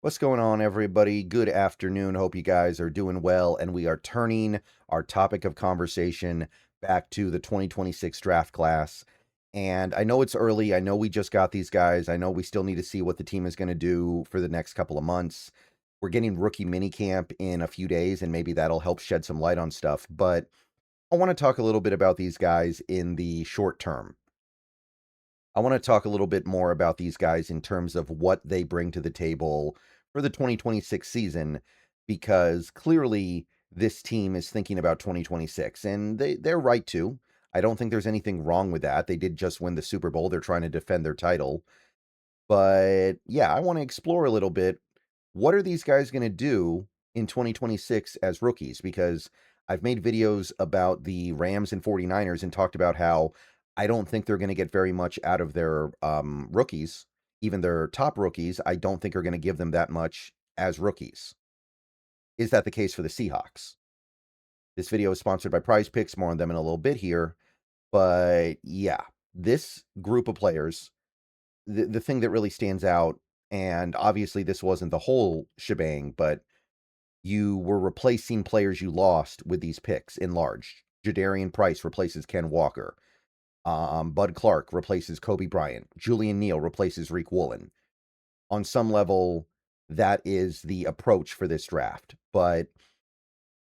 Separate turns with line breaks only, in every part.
What's going on, everybody? Good afternoon. Hope you guys are doing well. And we are turning our topic of conversation back to the 2026 draft class. And I know it's early. I know we just got these guys. I know we still need to see what the team is going to do for the next couple of months. We're getting rookie minicamp in a few days, and maybe that'll help shed some light on stuff. But I want to talk a little bit about these guys in the short term. I want to talk a little bit more about these guys in terms of what they bring to the table for the 2026 season, because clearly this team is thinking about 2026, and they're right to. I don't think there's anything wrong with that. They did just win the Super Bowl. They're trying to defend their title. But yeah, I want to explore a little bit. What are these guys going to do in 2026 as rookies? Because I've made videos about the Rams and 49ers and talked about how I don't think they're going to get very much out of their rookies. Even their top rookies, I don't think are going to give them that much as rookies. Is that the case for the Seahawks? This video is sponsored by Prize Picks. More on them in a little bit here. But yeah, this group of players, the thing that really stands out, and obviously this wasn't the whole shebang, but you were replacing players you lost with these picks in large. Jadarian Price replaces Ken Walker. Bud Clark replaces Kobe Bryant. Julian Neil replaces Reek Woolen. On some level, that is the approach for this draft. But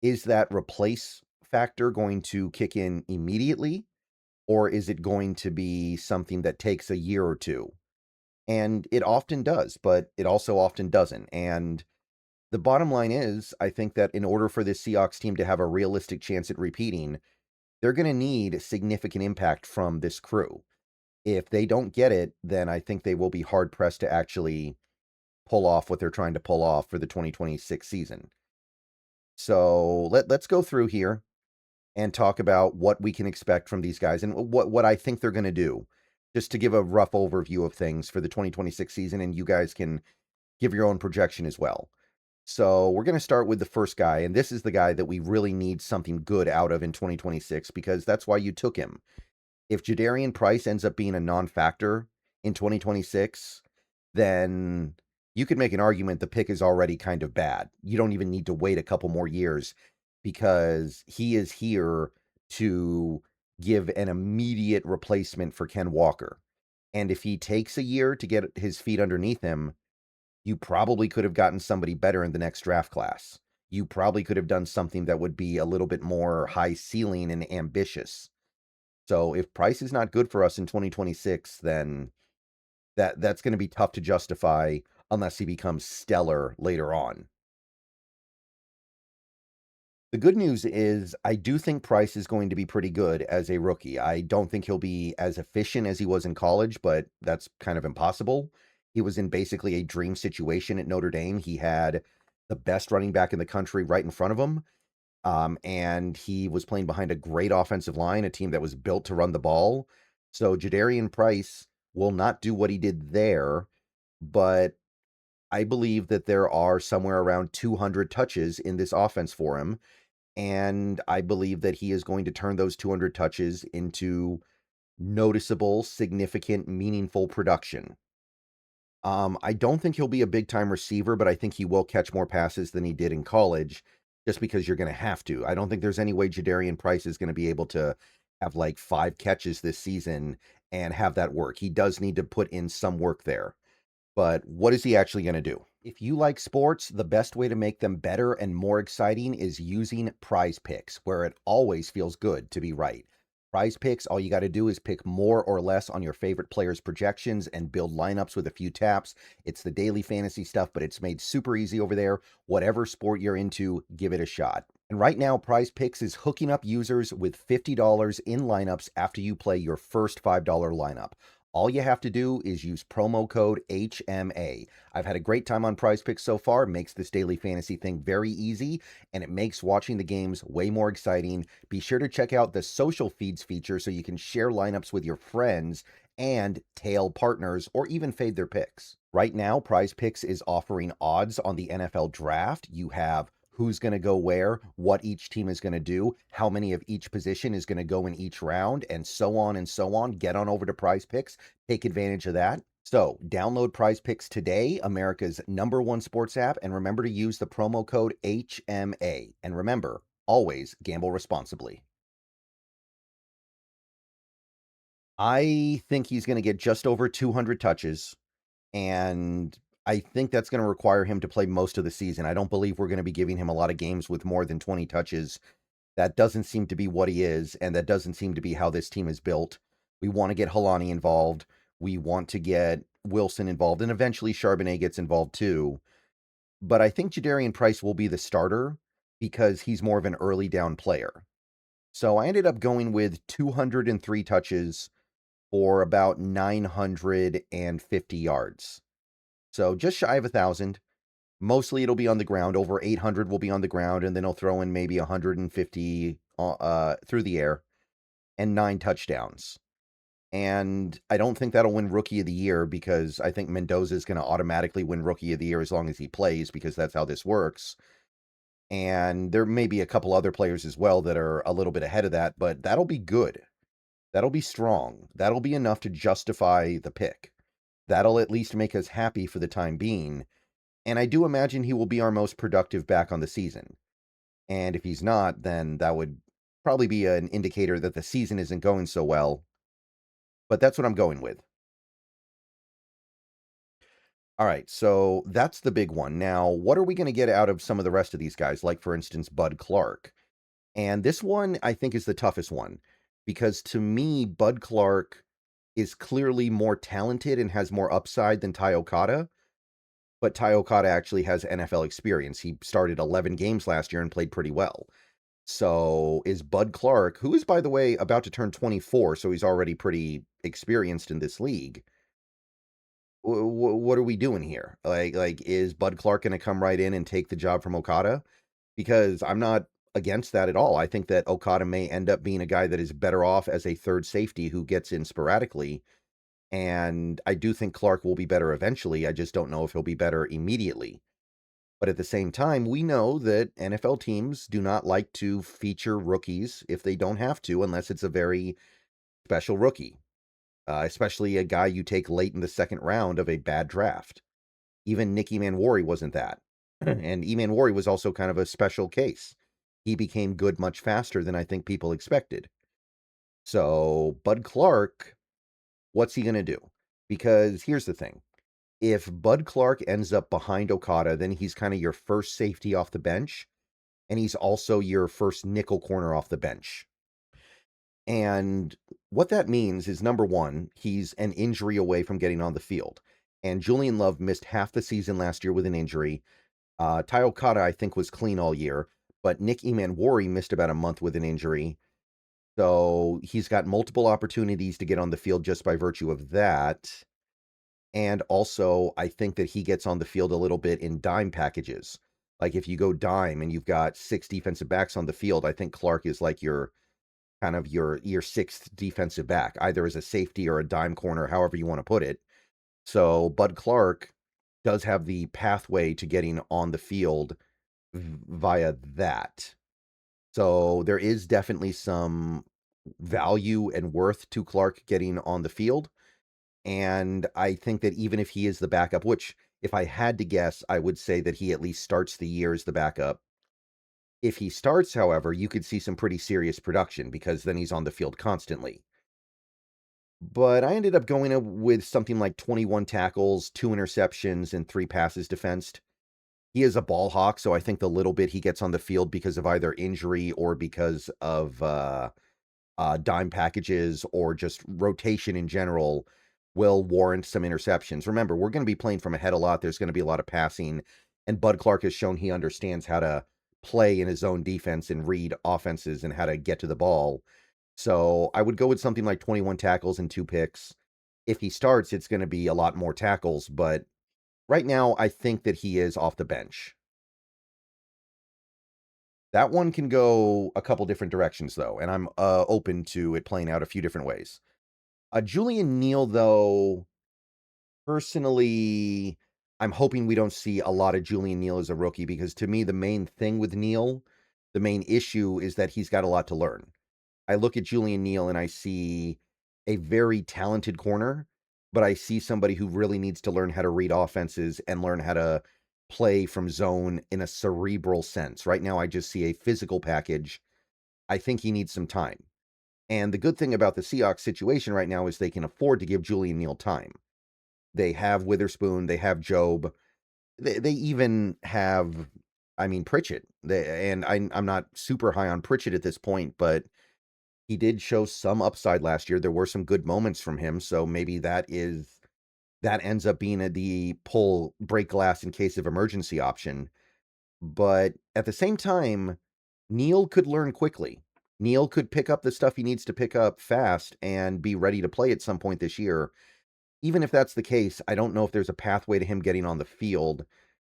is that replace factor going to kick in immediately? Or is it going to be something that takes a year or two? And it often does, but it also often doesn't. And the bottom line is, I think that in order for this Seahawks team to have a realistic chance at repeating, they're going to need significant impact from this crew. If they don't get it, then I think they will be hard pressed to actually pull off what they're trying to pull off for the 2026 season. So let's go through here and talk about what we can expect from these guys and what I think they're going to do, just to give a rough overview of things for the 2026 season, and you guys can give your own projection as well. So we're going to start with the first guy, and this is the guy that we really need something good out of in 2026, because that's why you took him. If Jadarian Price ends up being a non-factor in 2026, then you could make an argument the pick is already kind of bad. You don't even need to wait a couple more years, because he is here to give an immediate replacement for Ken Walker. And if he takes a year to get his feet underneath him, you probably could have gotten somebody better in the next draft class. You probably could have done something that would be a little bit more high ceiling and ambitious. So if Price is not good for us in 2026, then that's going to be tough to justify unless he becomes stellar later on. The good news is I do think Price is going to be pretty good as a rookie. I don't think he'll be as efficient as he was in college, but that's kind of impossible. He was in basically a dream situation at Notre Dame. He had the best running back in the country right in front of him. And he was playing behind a great offensive line, a team that was built to run the ball. So Jadarian Price will not do what he did there, but I believe that there are somewhere around 200 touches in this offense for him. And I believe that he is going to turn those 200 touches into noticeable, significant, meaningful production. I don't think he'll be a big time receiver, but I think he will catch more passes than he did in college, just because you're going to have to. I don't think there's any way Jadarian Price is going to be able to have like 5 catches this season and have that work. He does need to put in some work there. But what is he actually going to do? If you like sports, the best way to make them better and more exciting is using Prize Picks, where it always feels good to be right. Prize Picks, all you got to do is pick more or less on your favorite players' projections and build lineups with a few taps. It's the daily fantasy stuff, but it's made super easy over there. Whatever sport you're into, give it a shot. And right now, Prize Picks is hooking up users with $50 in lineups after you play your first $5 lineup. All you have to do is use promo code HMA. I've had a great time on Prize Picks so far. It makes this daily fantasy thing very easy, and it makes watching the games way more exciting. Be sure to check out the social feeds feature so you can share lineups with your friends and tail partners, or even fade their picks. Right now, Prize Picks is offering odds on the NFL draft. You have who's going to go where, what each team is going to do, how many of each position is going to go in each round, and so on and so on. Get on over to Prize Picks. Take advantage of that. So, download Prize Picks today, America's #1 sports app, and remember to use the promo code HMA. And remember, always gamble responsibly. I think he's going to get just over 200 touches, and I think that's going to require him to play most of the season. I don't believe we're going to be giving him a lot of games with more than 20 touches. That doesn't seem to be what he is, and that doesn't seem to be how this team is built. We want to get Helani involved. We want to get Wilson involved, and eventually Charbonnet gets involved too. But I think Jadarian Price will be the starter because he's more of an early down player. So I ended up going with 203 touches for about 950 yards. So just shy of 1,000. Mostly it'll be on the ground. Over 800 will be on the ground, and then he'll throw in maybe 150 through the air and 9 touchdowns. And I don't think that'll win Rookie of the Year because I think Mendoza is going to automatically win Rookie of the Year as long as he plays because that's how this works. And there may be a couple other players as well that are a little bit ahead of that, but that'll be good. That'll be strong. That'll be enough to justify the pick. That'll at least make us happy for the time being. And I do imagine he will be our most productive back on the season. And if he's not, then that would probably be an indicator that the season isn't going so well. But that's what I'm going with. All right, so that's the big one. Now, what are we going to get out of some of the rest of these guys? Like, for instance, Bud Clark. And this one, I think, is the toughest one. Because to me, Bud Clark is clearly more talented and has more upside than Ty Okada. But Ty Okada actually has NFL experience. He started 11 games last year and played pretty well. So is Bud Clark, who is, by the way, about to turn 24, so he's already pretty experienced in this league. What are we doing here? Like, is Bud Clark going to come right in and take the job from Okada? Because I'm not against that at all. I think that Okada may end up being a guy that is better off as a third safety who gets in sporadically. And I do think Clark will be better eventually. I just don't know if he'll be better immediately. But at the same time, we know that NFL teams do not like to feature rookies if they don't have to, unless it's a very special rookie, especially a guy you take late in the second round of a bad draft. Even Nick Emanwari wasn't that. And Emanwari was also kind of a special case. He became good much faster than I think people expected. So Bud Clark, what's he going to do? Because here's the thing. If Bud Clark ends up behind Okada, then he's kind of your first safety off the bench, and he's also your first nickel corner off the bench. And what that means is, number one, he's an injury away from getting on the field. And Julian Love missed half the season last year with an injury. Ty Okada, I think, was clean all year, but Nick Emanwari missed about a month with an injury. So he's got multiple opportunities to get on the field just by virtue of that. And also, I think that he gets on the field a little bit in dime packages. Like if you go dime and you've got 6 defensive backs on the field, I think Clark is like your kind of your 6th defensive back, either as a safety or a dime corner, however you want to put it. So Bud Clark does have the pathway to getting on the field via that. So there is definitely some value and worth to Clark getting on the field. And I think that even if he is the backup, which if I had to guess, I would say that he at least starts the year as the backup. If he starts, however, you could see some pretty serious production because then he's on the field constantly. But I ended up going with something like 21 tackles, 2 interceptions, and 3 passes defensed. He is a ball hawk, so I think the little bit he gets on the field because of either injury or because of dime packages or just rotation in general will warrant some interceptions. Remember, we're going to be playing from ahead a lot. There's going to be a lot of passing, and Bud Clark has shown he understands how to play in his own defense and read offenses and how to get to the ball. So I would go with something like 21 tackles and 2 picks. If he starts, it's going to be a lot more tackles, but right now I think that he is off the bench. That one can go a couple different directions, though, and I'm open to it playing out a few different ways. Julian Neil, though, personally, I'm hoping we don't see a lot of Julian Neil as a rookie because to me, the main thing with Neil, the main issue is that he's got a lot to learn. I look at Julian Neil and I see a very talented corner, but I see somebody who really needs to learn how to read offenses and learn how to play from zone in a cerebral sense. Right now, I just see a physical package. I think he needs some time. And the good thing about the Seahawks situation right now is they can afford to give Julian Neil time. They have Witherspoon, they have Job, they even have, I mean, Pritchett. And I'm not super high on Pritchett at this point, but he did show some upside last year. There were some good moments from him, so maybe that ends up being the pull break glass in case of emergency option. But at the same time, Neil could learn quickly. Neil could pick up the stuff he needs to pick up fast and be ready to play at some point this year. Even if that's the case, I don't know if there's a pathway to him getting on the field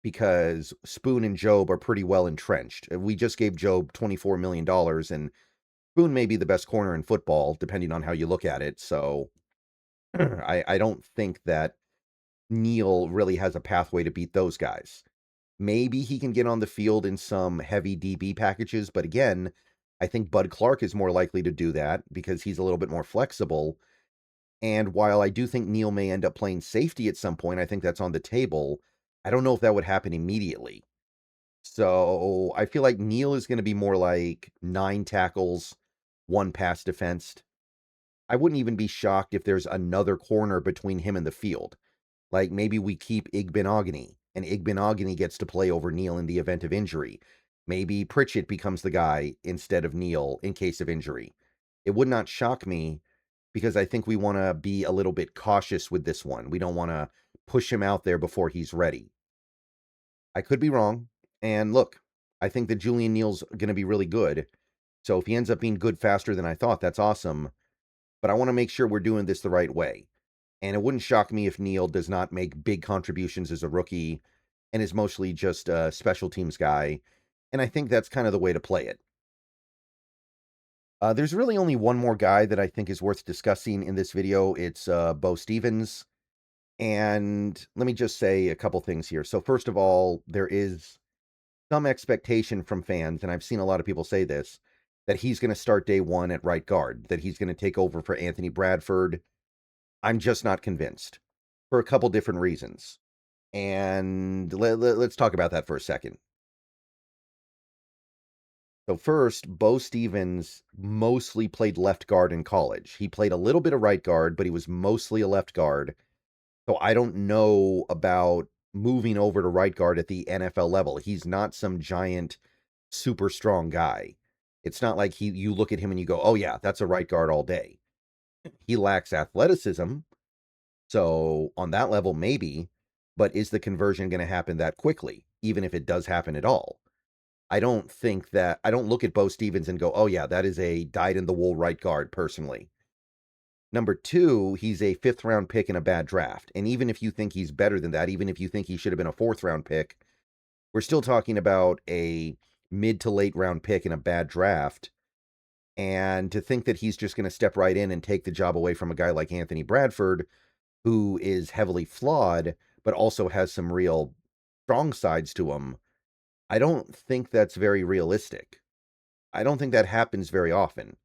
because Spoon and Job are pretty well entrenched. We just gave Job $24 million, and Spoon may be the best corner in football, depending on how you look at it. So I don't think that Neil really has a pathway to beat those guys. Maybe he can get on the field in some heavy DB packages, but again, I think Bud Clark is more likely to do that because he's a little bit more flexible. And while I do think Neil may end up playing safety at some point, I think that's on the table. I don't know if that would happen immediately. So I feel like Neil is going to be more like 9 tackles, 1 pass defensed. I wouldn't even be shocked if there's another corner between him and the field. Like maybe we keep Igbenogany, and Igbenogany gets to play over Neil in the event of injury. Maybe Pritchett becomes the guy instead of Neil in case of injury. It would not shock me because I think we want to be a little bit cautious with this one. We don't want to push him out there before he's ready. I could be wrong. And look, I think that Julian Neal's going to be really good. So if he ends up being good faster than I thought, that's awesome. But I want to make sure we're doing this the right way. And it wouldn't shock me if Neil does not make big contributions as a rookie and is mostly just a special teams guy. And I think that's kind of the way to play it. There's really only one more guy that I think is worth discussing in this video. It's Beau Stevens. And let me just say a couple things here. So first of all, there is some expectation from fans, and I've seen a lot of people say this, that he's going to start day one at right guard, that he's going to take over for Anthony Bradford. I'm just not convinced for a couple different reasons. And let's talk about that for a second. So first, Beau Stevens mostly played left guard in college. He played a little bit of right guard, but he was mostly a left guard. So I don't know about moving over to right guard at the NFL level. He's not some giant, super strong guy. It's not like you look at him and you go, oh yeah, that's a right guard all day. He lacks athleticism. So on that level, maybe, but is the conversion going to happen that quickly, even if it does happen at all? I don't look at Beau Stevens and go, oh yeah, that is a dyed-in-the-wool right guard, personally. Number 2, he's a 5th-round pick in a bad draft. And even if you think he's better than that, even if you think he should have been a 4th-round pick, we're still talking about a mid to late round pick in a bad draft. And to think that he's just going to step right in and take the job away from a guy like Anthony Bradford, who is heavily flawed, but also has some real strong sides to him, I don't think that's very realistic. I don't think that happens very often.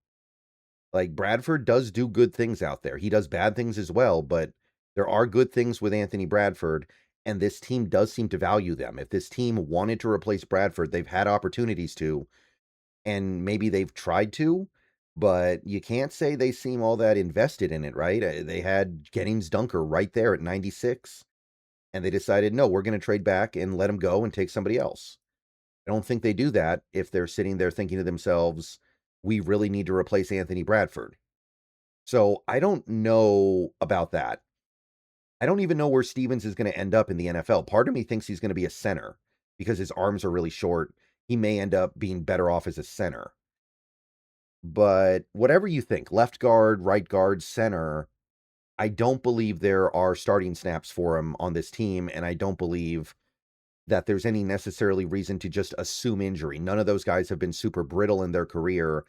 Like, Bradford does do good things out there. He does bad things as well, but there are good things with Anthony Bradford, and this team does seem to value them. If this team wanted to replace Bradford, they've had opportunities to, and maybe they've tried to, but you can't say they seem all that invested in it, right? They had Gettings Dunker right there at 96, and they decided, no, we're going to trade back and let him go and take somebody else. I don't think they do that if they're sitting there thinking to themselves, we really need to replace Anthony Bradford. So I don't know about that. I don't even know where Stevens is going to end up in the NFL. Part of me thinks he's going to be a center because his arms are really short. He may end up being better off as a center. But whatever you think, left guard, right guard, center, I don't believe there are starting snaps for him on this team, and I don't believe that there's any necessarily reason to just assume injury. None of those guys have been super brittle in their career.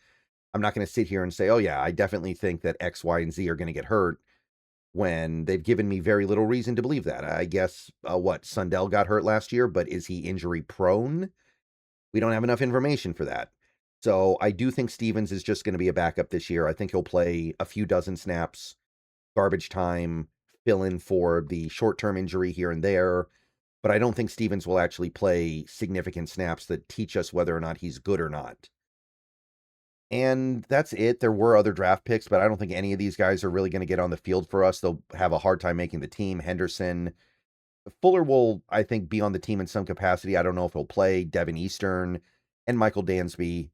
I'm not going to sit here and say, oh yeah, I definitely think that X, Y, and Z are going to get hurt when they've given me very little reason to believe that. I guess, Sundell got hurt last year, but is he injury prone? We don't have enough information for that. So I do think Stevens is just going to be a backup this year. I think he'll play a few dozen snaps, garbage time, fill in for the short-term injury here and there, but I don't think Stevens will actually play significant snaps that teach us whether or not he's good or not. And that's it. There were other draft picks, but I don't think any of these guys are really going to get on the field for us. They'll have a hard time making the team. Henderson, Fuller will, I think, be on the team in some capacity. I don't know if he'll play. Devin Eastern and Michael Dansby.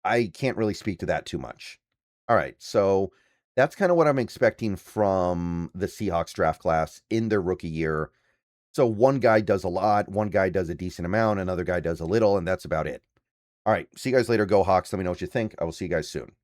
I can't really speak to that too much. All right, so that's kind of what I'm expecting from the Seahawks draft class in their rookie year. So one guy does a lot, one guy does a decent amount, another guy does a little, and that's about it. All right, see you guys later. Go Hawks. Let me know what you think. I will see you guys soon.